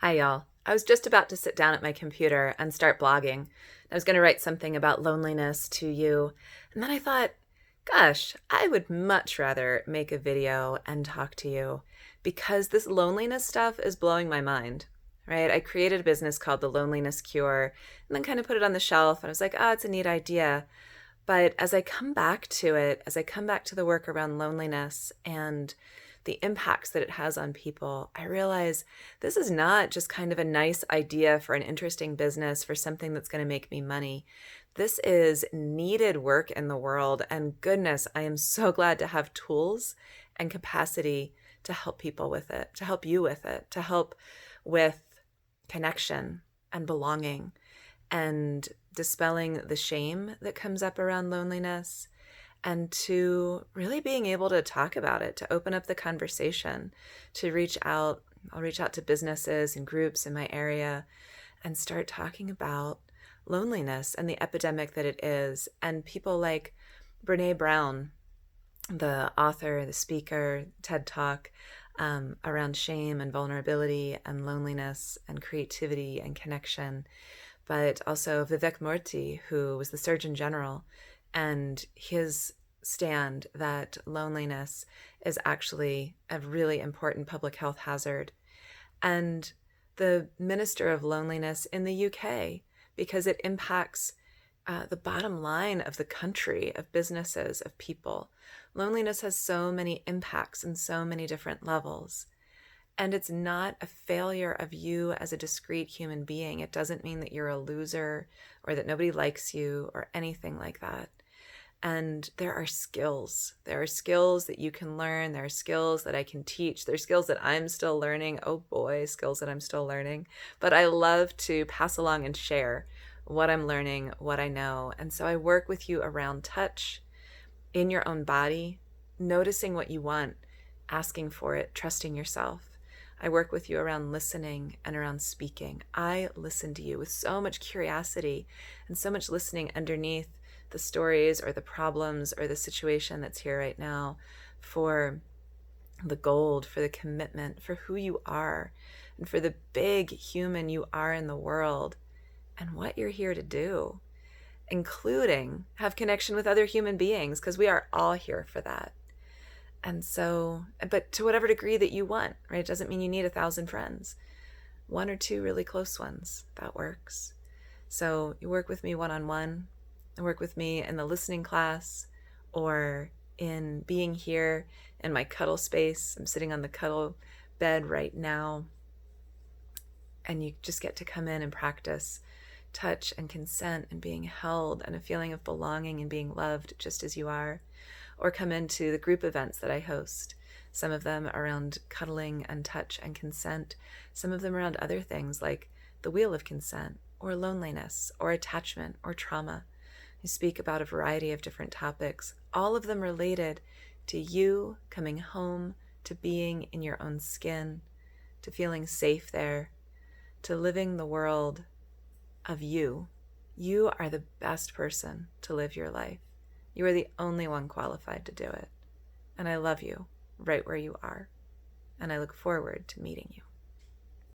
Hi, y'all. I was just about to sit down at my computer and start blogging. I was going to write something about loneliness to you. And then I thought, gosh, I would much rather make a video and talk to you because this loneliness stuff is blowing my mind, right? I created a business called The Loneliness Cure and then kind of put it on the shelf. And I was like, oh, it's a neat idea. But as I come back to it, as I come back to the work around loneliness and the impacts that it has on people, I realize this is not just kind of a nice idea for an interesting business, for something that's going to make me money. This is needed work in the world. And goodness, I am so glad to have tools and capacity to help people with it, to help you with it, to help with connection and belonging and dispelling the shame that comes up around loneliness and to really being able to talk about it, to open up the conversation, to reach out. I'll reach out to businesses and groups in my area and start talking about loneliness and the epidemic that it is. And people like Brene Brown, the author, the speaker, TED Talk, around shame and vulnerability and loneliness and creativity and connection, but also Vivek Murthy, who was the Surgeon General, and his stand that loneliness is actually a really important public health hazard, and the Minister of Loneliness in the UK, because it impacts the bottom line of the country, of businesses, of people. Loneliness has so many impacts and so many different levels. And it's not a failure of you as a discrete human being. It doesn't mean that you're a loser or that nobody likes you or anything like that. And there are skills. There are skills that you can learn. There are skills that I can teach. There are skills that I'm still learning. Oh boy, skills that I'm still learning. But I love to pass along and share what I'm learning, what I know. And so I work with you around touch in your own body, noticing what you want, asking for it, trusting yourself. I work with you around listening and around speaking. I listen to you with so much curiosity and so much listening underneath the stories or the problems or the situation that's here right now, for the gold, for the commitment, for who you are, and for the big human you are in the world and what you're here to do, including have connection with other human beings, because we are all here for that. And so, but to whatever degree that you want, right? It doesn't mean you need 1,000 friends. One or two really close ones, that works. So you work with me one-on-one, and work with me in the listening class, or in being here in my cuddle space. I'm sitting on the cuddle bed right now. And you just get to come in and practice touch and consent and being held and a feeling of belonging and being loved just as you are. Or come into the group events that I host, some of them around cuddling and touch and consent, some of them around other things like the wheel of consent, or loneliness, or attachment, or trauma. I speak about a variety of different topics, all of them related to you coming home, to being in your own skin, to feeling safe there, to living the world of you. You are the best person to live your life. You are the only one qualified to do it. And I love you right where you are. And I look forward to meeting you.